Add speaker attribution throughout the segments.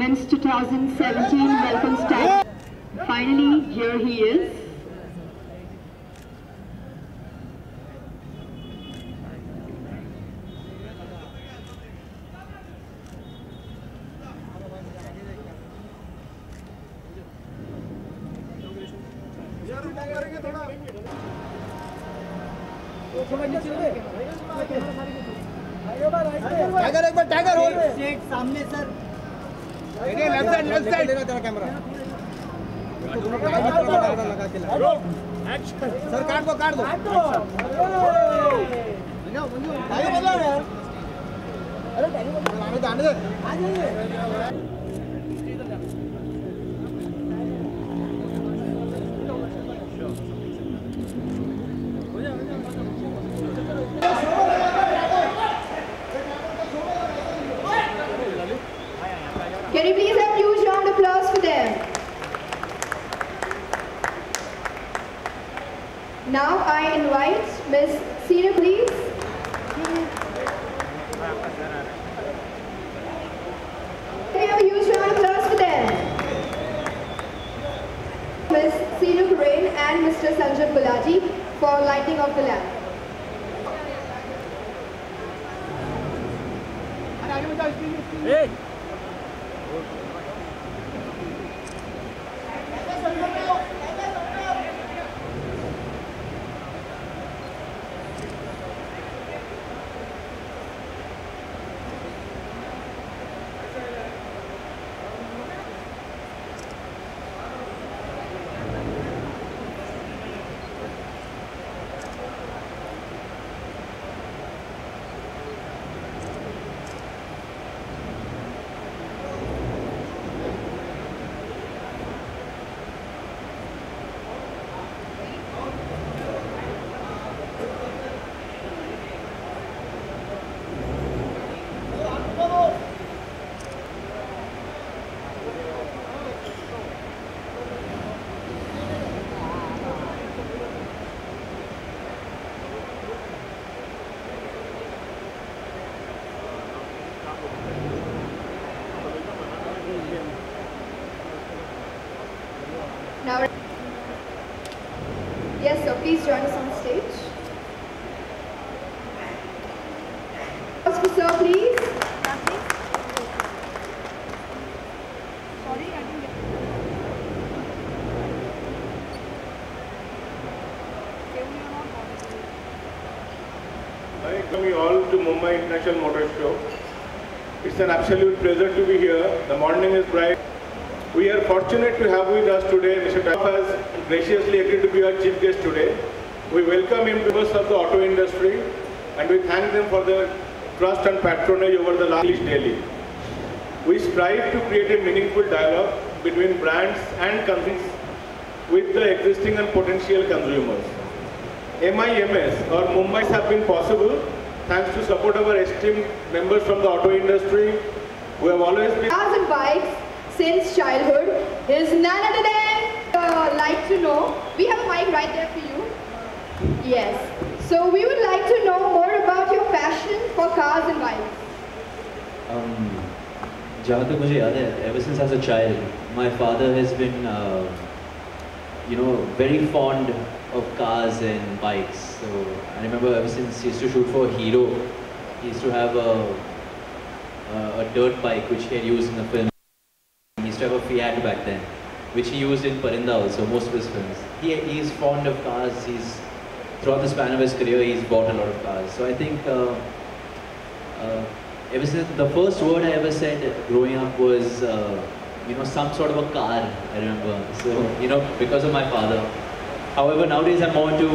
Speaker 1: Men's 2017 welcome stand. Finally, here he is.
Speaker 2: Tiger एक बार tiger hold
Speaker 3: straight सामने sir
Speaker 2: देखिए left side लेगा तेरा कैमरा लगा के सर काट दो टाइगर बोलो यार अरे टाइगर आने दे
Speaker 1: Can you please have a huge round of applause for them? Now I invite Miss Seenu, please. Can we have a huge round of applause for them? Miss Seenu Kurain and Mr. Sanjay Balaji for lighting of the lamp.
Speaker 2: Hey!
Speaker 1: Now, yes, sir, please join us on stage. Sir, please. Sorry, I didn't get it.
Speaker 4: I welcome you all to Mumbai International Motor Show. It's an absolute pleasure to be here. The morning is bright. We are fortunate to have with us today Mr. Taif has graciously agreed to be our chief guest today. We welcome him to members of the auto industry and we thank them for their trust and patronage over the last daily. We strive to create a meaningful dialogue between brands and companies with the existing and potential consumers. MIMS or Mumbai have been possible thanks to support of our esteemed members from the auto industry who have always been
Speaker 1: Cars and bikes since childhood is none other than like to know. We have a mic right there for you. Yes. So we would like to know more about your passion for cars and bikes.
Speaker 5: जहाँ तक मुझे याद है, ever since as a child, my father has been, very fond of cars and bikes. So I remember ever since he used to shoot for Hero, he used to have a dirt bike which he had used in the film. He used to have a Fiat back then, which he used in Parinda also, most of his films. He is fond of cars. Throughout the span of his career, he's bought a lot of cars. So I think ever since the first word I ever said growing up was, some sort of a car, I remember. So, because of my father. However, nowadays I'm more into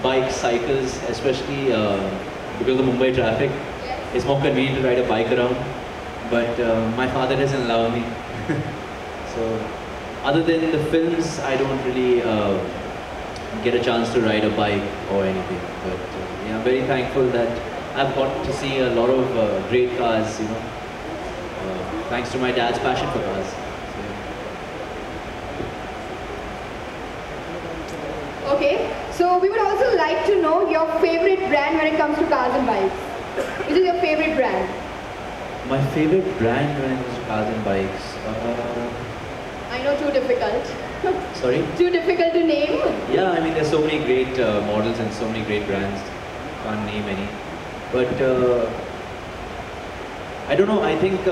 Speaker 5: bikes, cycles, especially because of the Mumbai traffic. It's more convenient to ride a bike around. But my father doesn't allow me. So, other than the films, I don't really get a chance to ride a bike or anything. But I'm very thankful that I've got to see a lot of great cars, thanks to my dad's passion for cars.
Speaker 1: Okay, so we would also like to know your favorite brand when it comes to cars and bikes. Which is your favorite brand?
Speaker 5: My favorite brand when it comes to cars and bikes.
Speaker 1: I know, too difficult.
Speaker 5: Sorry?
Speaker 1: Too difficult to name.
Speaker 5: Yeah, I mean, there's so many great models and so many great brands. Can't name any. But I don't know. I think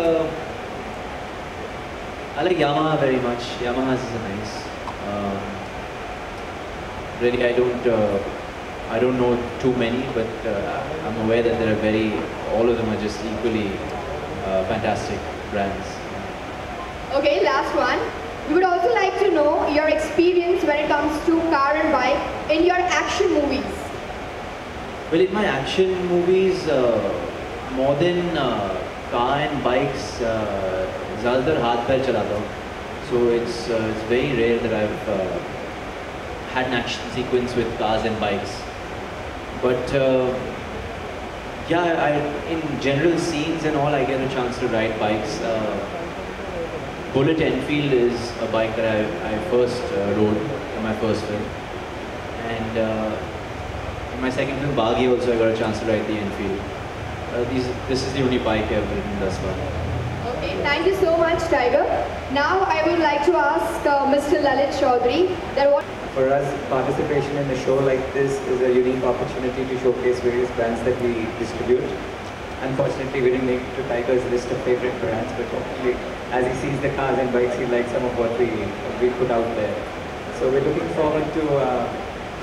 Speaker 5: I like Yamaha very much. Yamaha's is nice. Really, I don't know too many, but I'm aware that there are all of them are just equally fantastic brands.
Speaker 1: Okay, last one. We would also like to know your experience when it comes to car and bike in your action movies.
Speaker 5: Well, in my action movies, more than car and bikes, ज़्यादातर हाथ पैर चलाता हूँ. So it's very rare that I've had an action sequence with cars and bikes. But yeah, in general scenes and all, I get a chance to ride bikes. Bullet Enfield is a bike that I first rode in my first film, and in my second film Baghi also I got a chance to ride the Enfield. This is the only bike I've ridden thus far.
Speaker 1: Okay, thank you so much, Tiger. Now I would like to ask Mr. Lalit Chaudhary that what.
Speaker 3: For us, participation in a show like this is a unique opportunity to showcase various brands that we distribute. Unfortunately, we didn't make it to Tiger's list of favorite brands, but hopefully, as he sees the cars and bikes, he likes some of what we put out there. So we're looking forward to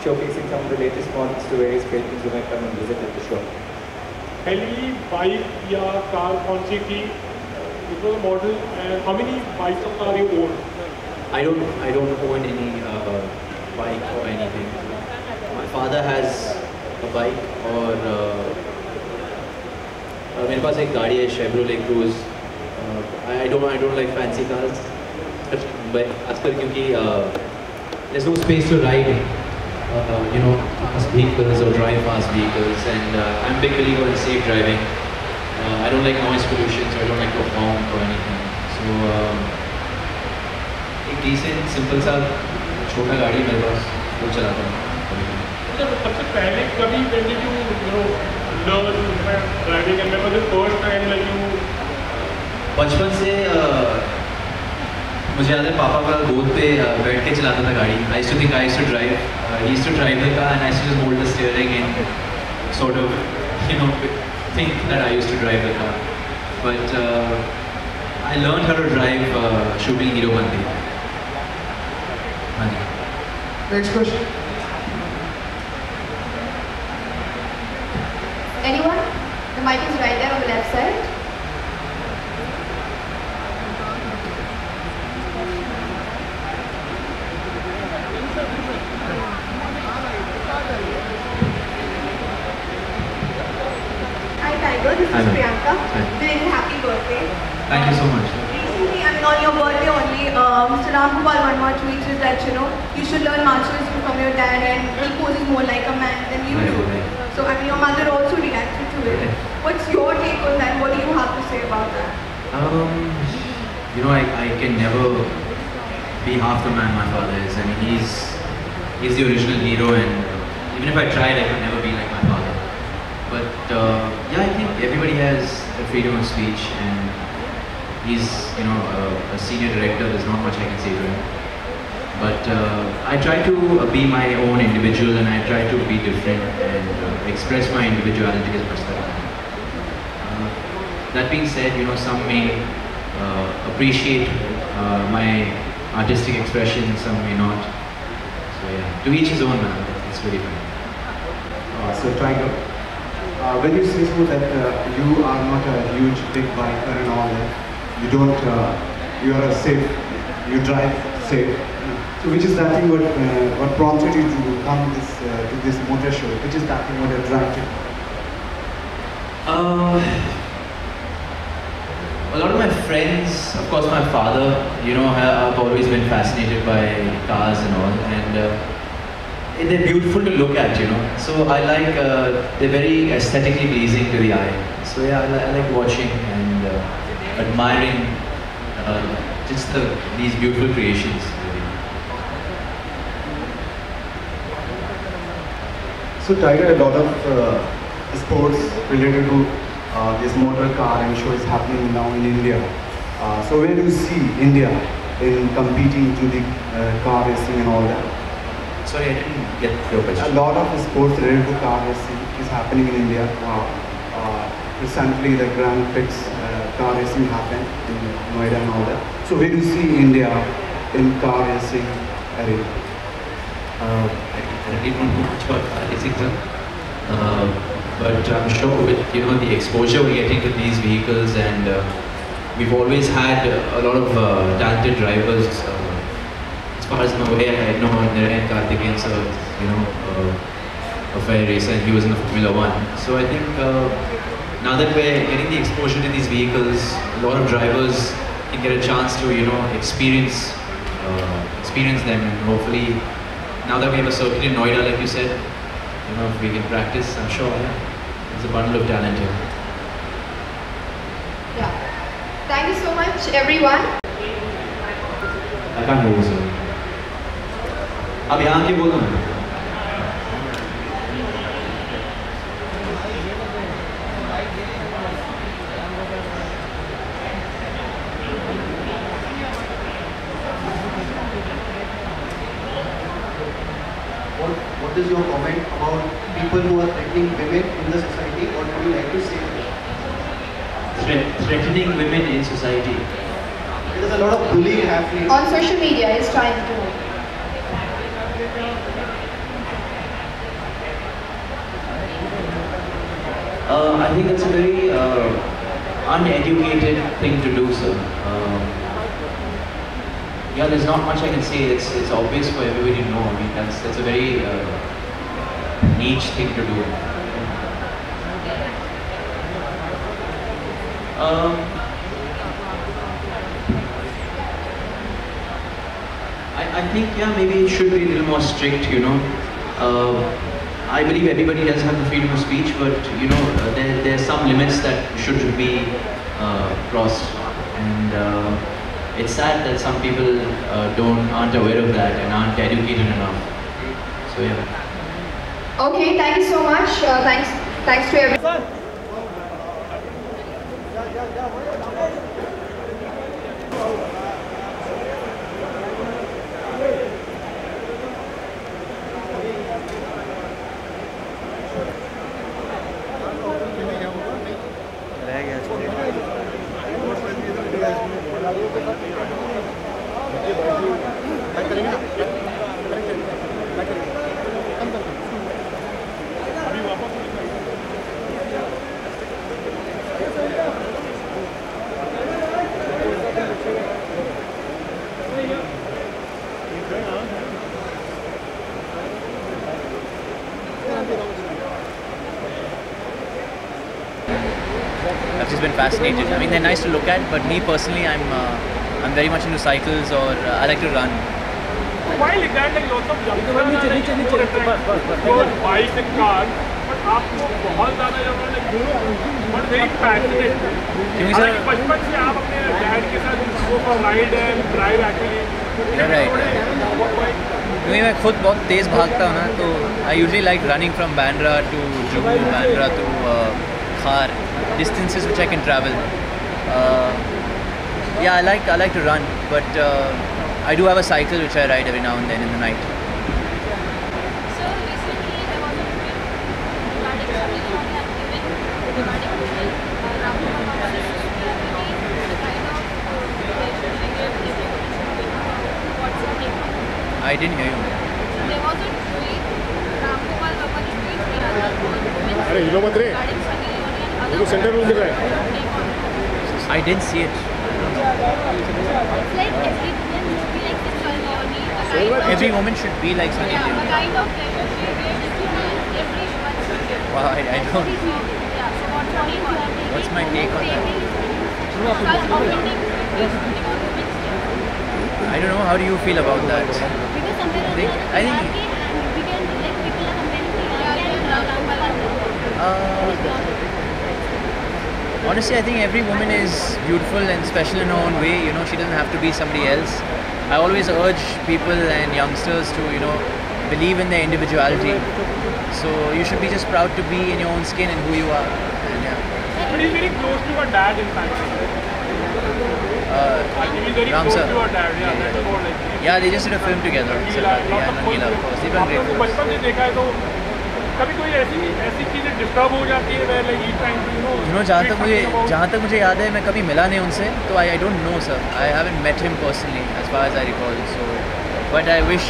Speaker 3: showcasing some of the latest models to various patrons who might come and visit at the show.
Speaker 6: पहली bike या car कौन सी थी? Which was the model and how many bikes or car you own?
Speaker 5: I don't own any bike or anything. My father has a bike और मेरे पास एक गाड़ी है Chevrolet Cruze. I don't like fancy cars, but आजकल क्योंकि there's no space to ride, fast vehicles or drive fast vehicles, and I'm a big believer in safe driving. I don't like noise pollution, so I don't like to honk or anything. So एक decent simple सा छोटा गाड़ी मेरे पास वो चलाता हूँ.
Speaker 6: सबसे पहले कभी when did you learn driving and remember the first time like you?
Speaker 5: बचपन से मुझे याद है पापा का गोद पे बैठ के चलाता था गाड़ी. I used to think I used to drive. He used to drive the car and I used to just hold the steering and sort of think that I used to drive the car. But I learned how to drive shooting Hero Bandi.
Speaker 2: Next question.
Speaker 1: Anyone? The mic is right there on the left side.
Speaker 7: Hi Tiger, this
Speaker 5: Hi,
Speaker 7: is
Speaker 5: ma'am.
Speaker 7: Priyanka.
Speaker 5: Hi.
Speaker 7: Very happy birthday.
Speaker 5: Thank you so much.
Speaker 7: Recently, on your birthday only, Mr. Ram Gopal Verma tweeted that you should learn martial arts from your dad and he poses more like a man than you do.
Speaker 5: Right.
Speaker 7: So your mother also reacted to it.
Speaker 5: Right.
Speaker 7: What's your take on that? What do you have to say about that?
Speaker 5: I can never be half the man my father is. I mean, he's the original hero, and even if I tried, I could never be like my father. But yeah, I think everybody has the freedom of speech, and he's a senior director. There's not much I can say to him. But I try to be my own individual, and I try to be different and express my individuality as much as I can. That being said, some may appreciate my artistic expression, some may not. So yeah, to each his own, man. It's really fun.
Speaker 8: So Tiger, when you say so that you are not a huge big biker and all that, you are a safe, you drive safe. So which is that thing what prompted you to come to this motor show? Which is that thing what attracted you?
Speaker 5: A lot of my friends, of course my father, have always been fascinated by cars and all, and they're beautiful to look at, So I like, they're very aesthetically pleasing to the eye. So yeah, I like watching and admiring just these beautiful creations.
Speaker 8: So Tiger, a lot of sports related to this motor car and show is happening now in India. So where do you see India in competing to the car racing and all that?
Speaker 5: Sorry, I didn't get your
Speaker 8: A
Speaker 5: question.
Speaker 8: lot of sports related to car racing is happening in India. Recently, the Grand Prix car racing happened in Noida and all that. So where do you see India in car racing area?
Speaker 5: I didn't know much about car racing, sir. But I'm sure with the exposure we're getting to these vehicles, and we've always had a lot of talented drivers. As far as I'm aware, I know Narayan Karthikeyan sir, a fair racer, and he was in the Formula One. So I think now that we're getting the exposure to these vehicles, a lot of drivers can get a chance to experience them, and hopefully now that we have a circuit in Noida, like you said, if we can practice, I'm sure there's a bundle of talent here.
Speaker 1: Yeah. Thank you so much, everyone.
Speaker 5: I can't hear you, sir. अब यहाँ के बोलो ना.
Speaker 2: What is your comment about people who are threatening women in the society? What would you like to say?
Speaker 5: Threatening women in society.
Speaker 2: There is a lot of bullying happening.
Speaker 1: On social media, he's trying to.
Speaker 5: I think that's a very uneducated thing to do, sir. Yeah, there's not much I can say. It's obvious for everybody to know. I mean, that's a very niche thing to do. I think, yeah, maybe it should be a little more strict, I believe everybody does have the freedom of speech, but there are some limits that shouldn't be crossed, and it's sad that some people aren't aware of that and aren't educated enough. So yeah.
Speaker 1: Okay, thank you so much. Thanks to everyone.
Speaker 9: I've just been fascinated. I mean, they're nice to look at, but me personally, I'm very much into cycles, or I like to run.
Speaker 6: While it that, like lots of youngsters are like more attracted towards bikes and cars, but आपको बहुत ज़्यादा जो है like but very passionate.
Speaker 9: क्योंकि sir
Speaker 6: बचपन से आप अपने डैड के साथ go for ride and drive actually.
Speaker 9: क्योंकि मैं खुद बहुत तेज़ भागता हूँ ना, तो I usually like running from Bandra to Juhu, Bandra to Khar, distances which I can travel. Yeah, I like to run, but I do have a cycle which I ride every now and then in the night.
Speaker 10: So recently there was a movement regarding something that you have given regarding Rahul Bhavan's security, the kind of relation he gave everyone should be. What's your take on that?
Speaker 9: I didn't hear you.
Speaker 10: There was a tweet, Ram Gopal Bhavan's tweet where other women
Speaker 4: अरे हिलो मत रे
Speaker 10: regarding Sunny Leone and other
Speaker 4: वो centre room में रहा है
Speaker 10: Your take on that?
Speaker 9: I didn't see it.
Speaker 10: It's like every woman should be like this Sunny Leone, the kind of
Speaker 9: Every woman should be like Sunny
Speaker 10: yeah, the
Speaker 9: Leone.
Speaker 10: kind of pleasure she gives every woman should give.
Speaker 9: Wow, I don't.
Speaker 10: Yeah, so what's your take on that?
Speaker 9: What's my take on that?
Speaker 10: Such offending something on women's day.
Speaker 9: I don't know. How do you feel about that?
Speaker 10: Because somewhere or
Speaker 9: think-
Speaker 10: the
Speaker 9: I
Speaker 10: other,
Speaker 9: think-
Speaker 10: and we can like people are comparing Priyanka and Rahul.
Speaker 9: Honestly, I think every woman is beautiful and special in her own way. She doesn't have to be somebody else. I always urge people and youngsters to, believe in their individuality. So you should be just proud to be in your own skin and who you are. And yeah.
Speaker 6: But he's very close to her dad in fact.
Speaker 9: Ram sir. Yeah, they just did a film together. Sarfarazi and Nagila, of course. They've done great films.
Speaker 6: बचपन से देखा है तो कभी कोई ऐसी चीजें disturb हो जाती है where like each time
Speaker 9: you know जहाँ तक मुझे याद है मैं कभी मिला नहीं उनसे तो I don't know sir. I haven't met him personally as far as I recall. So, but I wish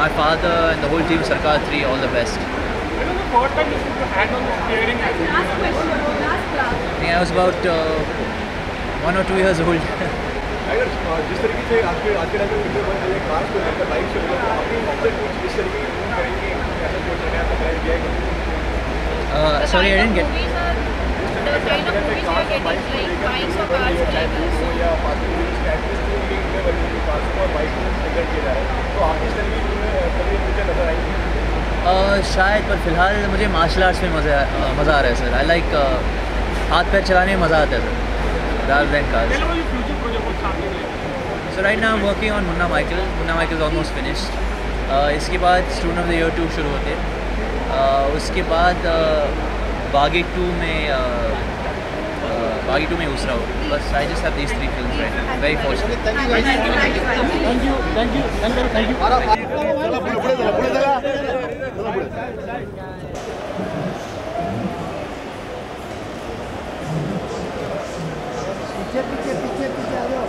Speaker 9: my father and the whole team Sarkar 3 all the best.
Speaker 6: When was the first time you put your hand on the steering axle?
Speaker 10: Last question, last class.
Speaker 9: I think I was about 1 or 2 years old.
Speaker 2: अगर जिस तरीके से आपके time में video बन रही है cars को लेकर बाइक से लेकर आपके फॉर्म कुछ इस तरीके की करेंगे ऐसा सोच रहे हैं आपका प्लान किया है
Speaker 9: Sorry, I didn't get.
Speaker 10: The kind of movies you are getting, like bikes or cars like this.
Speaker 2: या पार्टी कार्स को और बाइक को लेकर किया जा रहा है तो आप इस तरीके की कभी फ्यूचर नजर आएंगे
Speaker 9: शायद पर फिलहाल मुझे मार्शल आर्ट्स में मज़ा आ रहा है सर. आई लाइक हाथ पैर चलाने में मज़ा आता है sir rather than cars. So right now I'm working on Munna Michael. Munna Michael is almost finished. इसके बाद Student of the Year 2 शुरू होते हैं. उसके बाद बागी 2 में उसरा हो. बस I just have these 3 films right now. Very fortunate.
Speaker 11: पीछे आ जाओ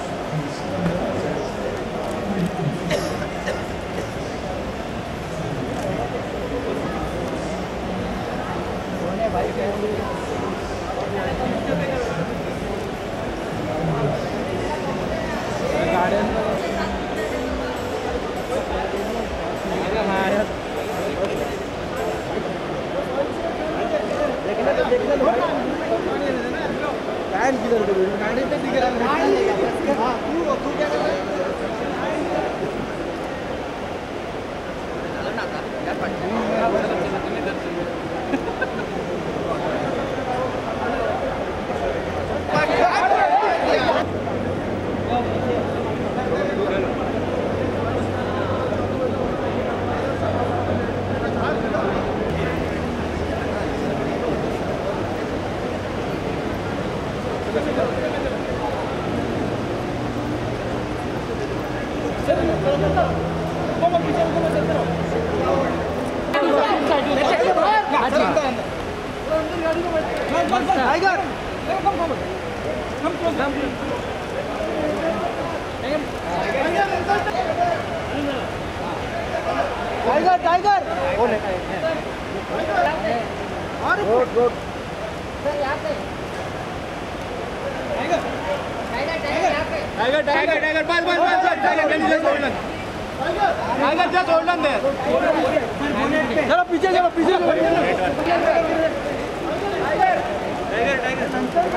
Speaker 11: गाड़ी पे दिख रहा है तू क्या कर रहा है टाइगर पीछे